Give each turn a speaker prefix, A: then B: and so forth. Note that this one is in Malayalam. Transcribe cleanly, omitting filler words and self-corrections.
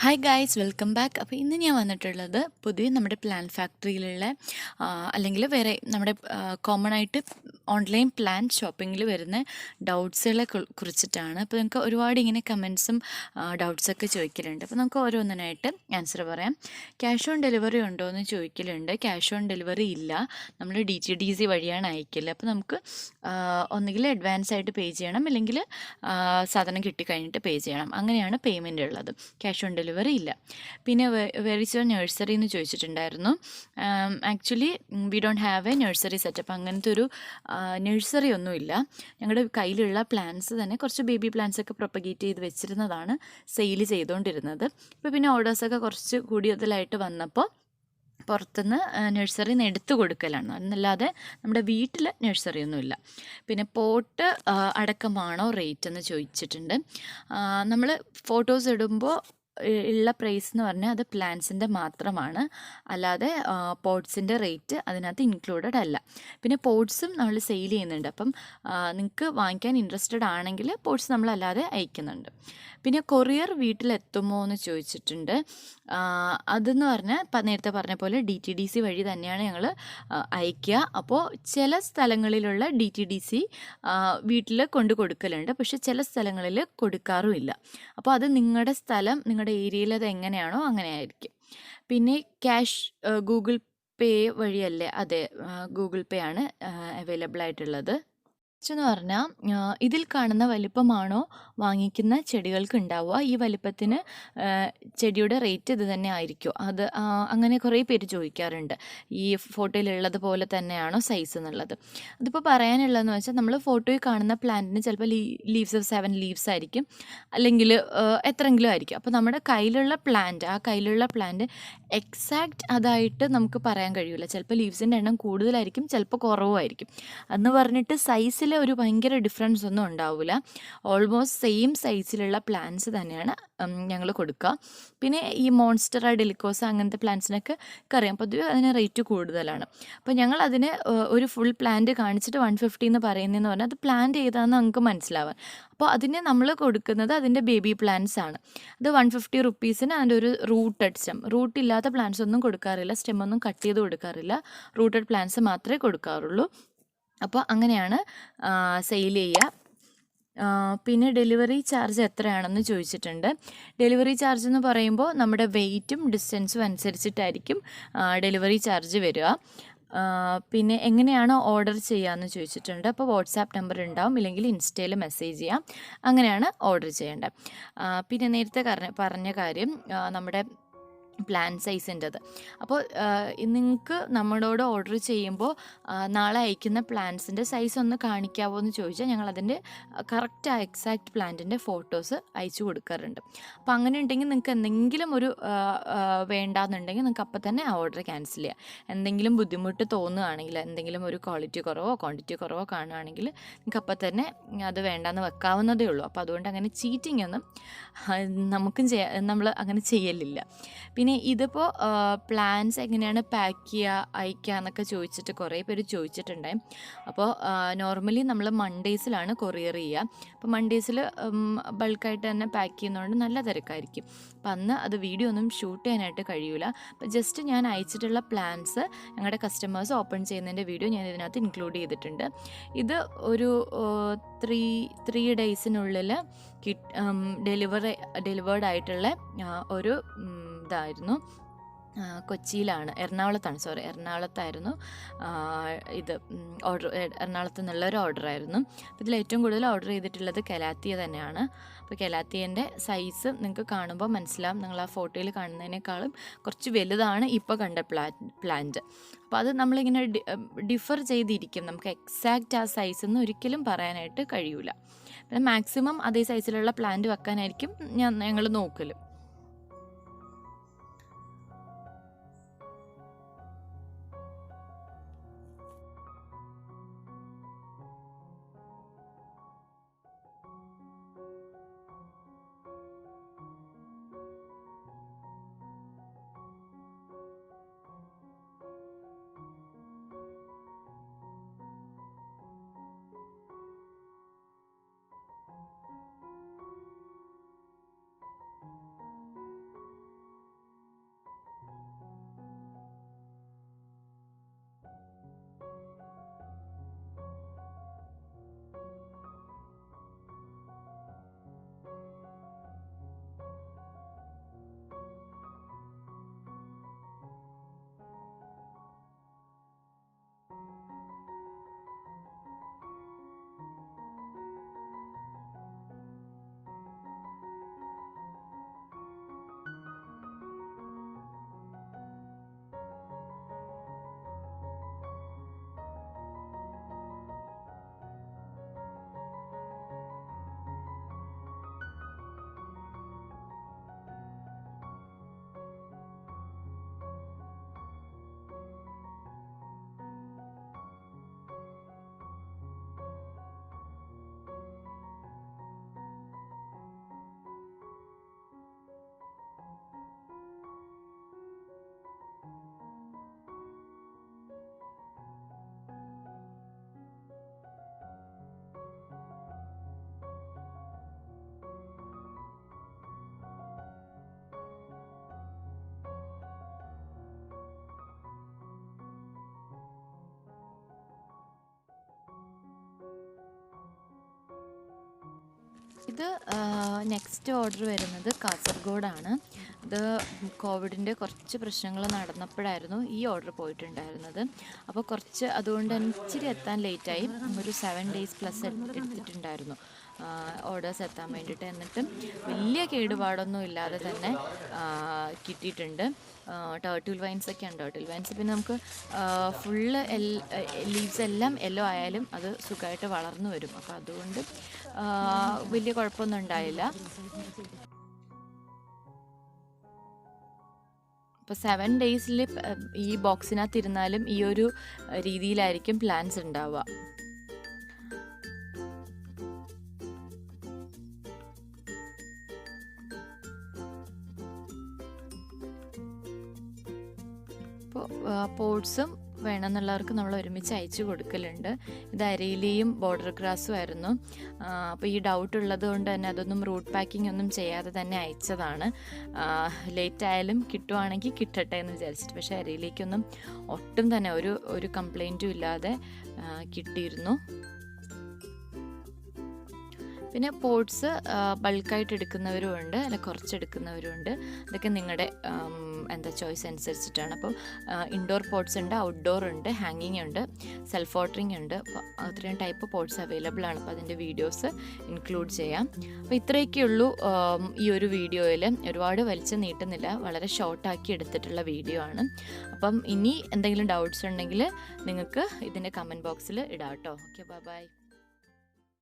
A: Hi guys, welcome back. അപ്പോൾ ഇന്ന് ഞാൻ വന്നിട്ടുള്ളത് പൊതുവെ നമ്മുടെ പ്ലാൻ ഫാക്ടറിയിലുള്ള അല്ലെങ്കിൽ വേറെ നമ്മുടെ കോമൺ ആയിട്ട് ഓൺലൈൻ പ്ലാൻ ഷോപ്പിങ്ങിൽ വരുന്ന ഡൗട്ട്സുകളെ കുറിച്ചിട്ടാണ്. അപ്പോൾ നിങ്ങൾക്ക് ഒരുപാട് ഇങ്ങനെ കമൻസും ഡൗട്ട്സൊക്കെ ചോദിക്കലുണ്ട്. അപ്പോൾ നമുക്ക് ഓരോന്നിനായിട്ട് ആൻസർ പറയാം. ക്യാഷ് ഓൺ ഡെലിവറി ഉണ്ടോ എന്ന് ചോദിക്കലുണ്ട്. ക്യാഷ് ഓൺ ഡെലിവറി ഇല്ല, നമ്മൾ DTDC വഴിയാണ് അയക്കല്. അപ്പോൾ നമുക്ക് ഒന്നുകിൽ അഡ്വാൻസ് ആയിട്ട് പേ ചെയ്യണം, അല്ലെങ്കിൽ സാധനം കിട്ടിക്കഴിഞ്ഞിട്ട് പേ ചെയ്യണം. അങ്ങനെയാണ് പേയ്മെൻ്റ് ഉള്ളത്. ക്യാഷ് ഓൺ ഡെലിവറി ഇല്ല. പിന്നെ വെർ ഇസ് യുവർ നഴ്സറി എന്ന് ചോദിച്ചിട്ടുണ്ടായിരുന്നു. Actually we don't have A nursery setup. അങ്ങനത്തെ ഒരു നഴ്സറി ഒന്നുമില്ല. ഞങ്ങളുടെ കയ്യിലുള്ള പ്ലാന്റ്സ് തന്നെ കുറച്ച് ബേബി പ്ലാന്റ്സ് ഒക്കെ പ്രൊപ്പഗേറ്റ് ചെയ്ത് വെച്ചിരുന്നതാണ് സെയിൽ ചെയ്തുകൊണ്ടിരുന്നത്. ഇപ്പോൾ പിന്നെ ഓർഡേഴ്സൊക്കെ കുറച്ച് കൂടുതലായിട്ട് വന്നപ്പോൾ പുറത്തുനിന്ന് നഴ്സറിയിൽ നിന്ന് എടുത്തു കൊടുക്കലാണ്, എന്നല്ലാതെ നമ്മുടെ വീട്ടിൽ നഴ്സറി ഒന്നുമില്ല. പിന്നെ പോട്ട് അടക്കമാണോ റേറ്റ് എന്ന് ചോദിച്ചിട്ടുണ്ട്. നമ്മൾ ഫോട്ടോസ് ഇടുമ്പോൾ ഉള്ള പ്രൈസ് എന്ന് പറഞ്ഞാൽ അത് പ്ലാന്റ്സിൻ്റെ മാത്രമാണ്, അല്ലാതെ പോട്ട്സിൻ്റെ റേറ്റ് അതിനകത്ത് ഇൻക്ലൂഡഡ് അല്ല. പിന്നെ പോട്ട്സും നമ്മൾ സെയിൽ ചെയ്യുന്നുണ്ട്. അപ്പം നിങ്ങൾക്ക് വാങ്ങിക്കാൻ ഇൻട്രസ്റ്റഡ് ആണെങ്കിൽ പോട്ട്സ് നമ്മളല്ലാതെ അയക്കുന്നുണ്ട്. പിന്നെ കൊറിയർ വീട്ടിലെത്തുമോ എന്ന് ചോദിച്ചിട്ടുണ്ട്. അതെന്ന് പറഞ്ഞാൽ നേരത്തെ പറഞ്ഞ പോലെ DTDC വഴി തന്നെയാണ് ഞങ്ങൾ അയക്കുക. അപ്പോൾ ചില സ്ഥലങ്ങളിലുള്ള DTDC വീട്ടിൽ കൊണ്ട് കൊടുക്കലുണ്ട്, പക്ഷെ ചില സ്ഥലങ്ങളിൽ കൊടുക്കാറുമില്ല. അപ്പോൾ അത് നിങ്ങളുടെ സ്ഥലം, നിങ്ങളുടെ ഏരിയയിൽ അത് എങ്ങനെയാണോ അങ്ങനെ ആയിരിക്കും. പിന്നെ ക്യാഷ് ഗൂഗിൾ പേ വഴിയല്ലേ? അതെ, ഗൂഗിൾ പേ ആണ് അവൈലബിൾ ആയിട്ടുള്ളത്. എന്ന് പറഞ്ഞാൽ ഇതിൽ കാണുന്ന വലിപ്പമാണോ വാങ്ങിക്കുന്ന ചെടികൾക്ക് ഉണ്ടാവുക? ഈ വലിപ്പത്തിന് ചെടിയുടെ റേറ്റ് ഇത് തന്നെ ആയിരിക്കുമോ? അത് അങ്ങനെ കുറേ പേര് ചോദിക്കാറുണ്ട്. ഈ ഫോട്ടോയിലുള്ളത് പോലെ തന്നെയാണോ സൈസ് എന്നുള്ളത്? അതിപ്പോൾ പറയാനുള്ളതെന്ന് വെച്ചാൽ, നമ്മൾ ഫോട്ടോയിൽ കാണുന്ന പ്ലാന്റിന് ചിലപ്പോൾ ലീവ്സ് 7 ലീവ്സ് ആയിരിക്കും, അല്ലെങ്കിൽ എത്രയെങ്കിലും ആയിരിക്കും. അപ്പോൾ നമ്മുടെ കയ്യിലുള്ള പ്ലാന്റ് എക്സാക്റ്റ് അതായിട്ട് നമുക്ക് പറയാൻ കഴിയില്ല. ചിലപ്പോൾ ലീവ്സിൻ്റെ എണ്ണം കൂടുതലായിരിക്കും, ചിലപ്പോൾ കുറവുമായിരിക്കും. എന്ന് പറഞ്ഞിട്ട് സൈസിൽ ഒരു ഭയങ്കര ഡിഫറൻസ് ഒന്നും ഉണ്ടാവില്ല. ഓൾമോസ്റ്റ് സെയിം സൈസിലുള്ള പ്ലാന്റ്സ് തന്നെയാണ് ഞങ്ങൾ കൊടുക്കുക. പിന്നെ ഈ മോൺസ്റ്റർ ഡെലിക്കോസ അങ്ങനത്തെ പ്ലാന്റ്സിനൊക്കെ അറിയാം, പൊതുവെ അതിന് റേറ്റ് കൂടുതലാണ്. അപ്പോൾ ഞങ്ങൾ അതിന് ഒരു ഫുൾ പ്ലാന്റ് കാണിച്ചിട്ട് 150 എന്ന് പറയുന്നതെന്ന് പറഞ്ഞാൽ അത് പ്ലാന്റ് ചെയ്താന്ന് നമുക്ക് മനസ്സിലാവാൻ. അപ്പോൾ അതിന് നമ്മൾ കൊടുക്കുന്നത് അതിൻ്റെ ബേബി പ്ലാന്റ്സ് ആണ്. അത് 150 റുപ്പീസിന് അതിൻ്റെ ഒരു റൂട്ടഡ് സ്റ്റെം, റൂട്ടില്ലാത്ത പ്ലാന്റ്സ് ഒന്നും കൊടുക്കാറില്ല, സ്റ്റെമ്മൊന്നും കട്ട് ചെയ്ത് കൊടുക്കാറില്ല, റൂട്ടഡ് പ്ലാന്റ്സ് മാത്രമേ കൊടുക്കാറുള്ളൂ. അപ്പോൾ അങ്ങനെയാണ് സെയിൽ ചെയ്യുക. പിന്നെ ഡെലിവറി ചാർജ് എത്രയാണെന്ന് ചോദിച്ചിട്ടുണ്ട്. ഡെലിവറി ചാർജ് എന്ന് പറയുമ്പോൾ നമ്മുടെ വെയ്റ്റും ഡിസ്റ്റൻസും അനുസരിച്ചിട്ടായിരിക്കും ഡെലിവറി ചാർജ് വരിക. പിന്നെ എങ്ങനെയാണ് ഓർഡർ ചെയ്യാമെന്ന് ചോദിച്ചിട്ടുണ്ട്. അപ്പോൾ വാട്സാപ്പ് നമ്പർ ഉണ്ടാവും, ഇല്ലെങ്കിൽ ഇൻസ്റ്റയിൽ മെസ്സേജ് ചെയ്യാം. അങ്ങനെയാണ് ഓർഡർ ചെയ്യേണ്ടത്. പിന്നെ നേരത്തെ പറഞ്ഞ കാര്യം നമ്മുടെ പ്ലാൻ സൈസിൻ്റെത്. അപ്പോൾ നിങ്ങൾക്ക് നമ്മളോട് ഓർഡർ ചെയ്യുമ്പോൾ നാളെ അയക്കുന്ന പ്ലാന്റ്സിൻ്റെ സൈസ് ഒന്ന് കാണിക്കാമോ എന്ന് ചോദിച്ചാൽ ഞങ്ങൾ അതിൻ്റെ കറക്റ്റ് എക്സാക്റ്റ് പ്ലാന്റിൻ്റെ ഫോട്ടോസ് അയച്ചു കൊടുക്കാറുണ്ട്. അപ്പോൾ അങ്ങനെ ഉണ്ടെങ്കിൽ നിങ്ങൾക്ക് എന്തെങ്കിലും ഒരു വേണ്ടാന്നുണ്ടെങ്കിൽ നിങ്ങൾക്ക് അപ്പം തന്നെ ആ ഓർഡർ ക്യാൻസൽ ചെയ്യാം. എന്തെങ്കിലും ബുദ്ധിമുട്ട് തോന്നുകയാണെങ്കിൽ, എന്തെങ്കിലും ഒരു ക്വാളിറ്റി കുറവോ ക്വാണ്ടിറ്റി കുറവോ കാണുകയാണെങ്കിൽ നിങ്ങൾക്ക് അപ്പം തന്നെ അത് വേണ്ടാന്ന് വെക്കാവുന്നതേ ഉള്ളൂ. അപ്പോൾ അതുകൊണ്ട് അങ്ങനെ ചീറ്റിംഗ് ഒന്നും നമ്മൾ അങ്ങനെ ചെയ്യലില്ല. പിന്നെ ഇതിപ്പോൾ പ്ലാൻസ് എങ്ങനെയാണ് പാക്ക് ചെയ്യുക, അയക്കുക എന്നൊക്കെ ചോദിച്ചിട്ട് കുറേ പേര് ചോദിച്ചിട്ടുണ്ടായി. അപ്പോൾ നോർമലി നമ്മൾ മൺഡേയ്സിലാണ് കൊറിയർ ചെയ്യുക. അപ്പോൾ മൺഡേയ്സിൽ ബൾക്കായിട്ട് തന്നെ പാക്ക് ചെയ്യുന്നതുകൊണ്ട് നല്ല തിരക്കായിരിക്കും. അപ്പോൾ അന്ന് അത് വീഡിയോ ഒന്നും ഷൂട്ട് ചെയ്യാനായിട്ട് കഴിയില്ല. അപ്പോൾ ജസ്റ്റ് ഞാൻ അയച്ചിട്ടുള്ള പ്ലാൻസ് ഞങ്ങളുടെ കസ്റ്റമേഴ്സ് ഓപ്പൺ ചെയ്യുന്നതിൻ്റെ വീഡിയോ ഞാൻ ഇതിനകത്ത് ഇൻക്ലൂഡ് ചെയ്തിട്ടുണ്ട്. ഇത് ഒരു 3 ഡേയ്സിനുള്ളിൽ ഡെലിവേർഡ് ആയിട്ടുള്ള ഒരു ഇതായിരുന്നു. കൊച്ചിയിലാണ്, എറണാകുളത്തായിരുന്നു ഇത് ഓർഡർ. എറണാകുളത്ത് നിന്നുള്ളൊരു ഓർഡറായിരുന്നു. അപ്പോൾ ഇതിൽ ഏറ്റവും കൂടുതൽ ഓർഡർ ചെയ്തിട്ടുള്ളത് കലാത്തിയ തന്നെയാണ്. അപ്പോൾ കലാത്തിയൻ്റെ സൈസ് നിങ്ങൾക്ക് കാണുമ്പോൾ മനസ്സിലാവും, നിങ്ങൾ ആ ഫോട്ടോയിൽ കാണുന്നതിനേക്കാളും കുറച്ച് വലുതാണ് ഇപ്പോൾ കണ്ട പ്ലാന്റ്. അപ്പോൾ അത് നമ്മളിങ്ങനെ ഡിഫർ ചെയ്തിരിക്കും, നമുക്ക് എക്സാക്റ്റ് ആ സൈസൊന്നും ഒരിക്കലും പറയാനായിട്ട് കഴിയില്ല. പിന്നെ മാക്സിമം അതേ സൈസിലുള്ള പ്ലാന്റ് വെക്കാനായിരിക്കും ഞങ്ങൾ നോക്കൽ. ഇത് നെക്സ്റ്റ് ഓർഡർ വരുന്നത് കാസർഗോഡാണ്. ഇത് കോവിഡിൻ്റെ കുറച്ച് പ്രശ്നങ്ങൾ നടന്നപ്പോഴായിരുന്നു ഈ ഓർഡർ പോയിട്ടുണ്ടായിരുന്നത്. അപ്പോൾ കുറച്ച് അതുകൊണ്ട് തന്നെ ഇച്ചിരി എത്താൻ ലേറ്റായി. ഒരു 7 days പ്ലസ് എടുത്തിട്ടുണ്ടായിരുന്നു ഓർഡേഴ്സ് എത്താൻ വേണ്ടിയിട്ട്. എന്നിട്ടും വലിയ കേടുപാടൊന്നും ഇല്ലാതെ തന്നെ കിട്ടിയിട്ടുണ്ട്. ടേർട്ടിൽ വൈൻസൊക്കെ ഉണ്ട്. ടേർട്ടിൽ വൈൻസ് പിന്നെ നമുക്ക് ഫുള്ള് ലീവ്സ് എല്ലാം യെല്ലോ ആയാലും അത് സുഖമായിട്ട് വളർന്നു വരും. അപ്പോൾ അതുകൊണ്ട് വലിയ കുഴപ്പമൊന്നും ഉണ്ടായില്ല. അപ്പോൾ 7 days ഈ ബോക്സിനകത്ത് ഇരുന്നാലും ഈ ഒരു രീതിയിലായിരിക്കും പ്ലാന്റ്സ് ഉണ്ടാവുക. അപ്പോൾ പോട്ട്സും വേണമെന്നുള്ളവർക്ക് നമ്മൾ ഒരുമിച്ച് അയച്ചു കൊടുക്കലുണ്ട്. ഇത് അരയിലെയും ബോർഡർ ഗ്രാസും ആയിരുന്നു. അപ്പോൾ ഈ ഡൗട്ട് ഉള്ളത് കൊണ്ട് തന്നെ അതൊന്നും റൂട്ട് പാക്കിംഗ് ഒന്നും ചെയ്യാതെ തന്നെ അയച്ചതാണ്. ലേറ്റ് ആയാലും കിട്ടുവാണെങ്കിൽ കിട്ടട്ടെ എന്ന് വിചാരിച്ചിട്ട്. പക്ഷേ അരയിലേക്കൊന്നും ഒട്ടും തന്നെ ഒരു കംപ്ലൈൻറ്റും ഇല്ലാതെ കിട്ടിയിരുന്നു. പിന്നെ പോട്ട്സ് ബൾക്കായിട്ട് എടുക്കുന്നവരും ഉണ്ട്, അല്ല കുറച്ചെടുക്കുന്നവരും ഉണ്ട്. അതൊക്കെ നിങ്ങളുടെ ചോയ്സ് അനുസരിച്ചിട്ടാണ്. അപ്പോൾ ഇൻഡോർ പോട്ട്സ് ഉണ്ട്, ഔട്ട്ഡോർ ഉണ്ട്, ഹാങ്ങിങ് ഉണ്ട്, സെൽഫ് വാട്ടറിങ് ഉണ്ട്. അപ്പോൾ അത്രയും ടൈപ്പ് പോട്ട്സ് അവൈലബിൾ ആണ്. അപ്പോൾ അതിൻ്റെ വീഡിയോസ് ഇൻക്ലൂഡ് ചെയ്യാം. അപ്പോൾ ഇത്രയൊക്കെയുള്ളൂ ഈ ഒരു വീഡിയോയിൽ. ഒരുപാട് വലിച്ചു നീട്ടുന്നില്ല, വളരെ ഷോർട്ടാക്കി എടുത്തിട്ടുള്ള വീഡിയോ ആണ്. അപ്പം ഇനി എന്തെങ്കിലും ഡൗട്ട്സ് ഉണ്ടെങ്കിൽ നിങ്ങൾക്ക് ഇതിൻ്റെ കമൻറ്റ് ബോക്സിൽ ഇടാം കേട്ടോ. Okay, by.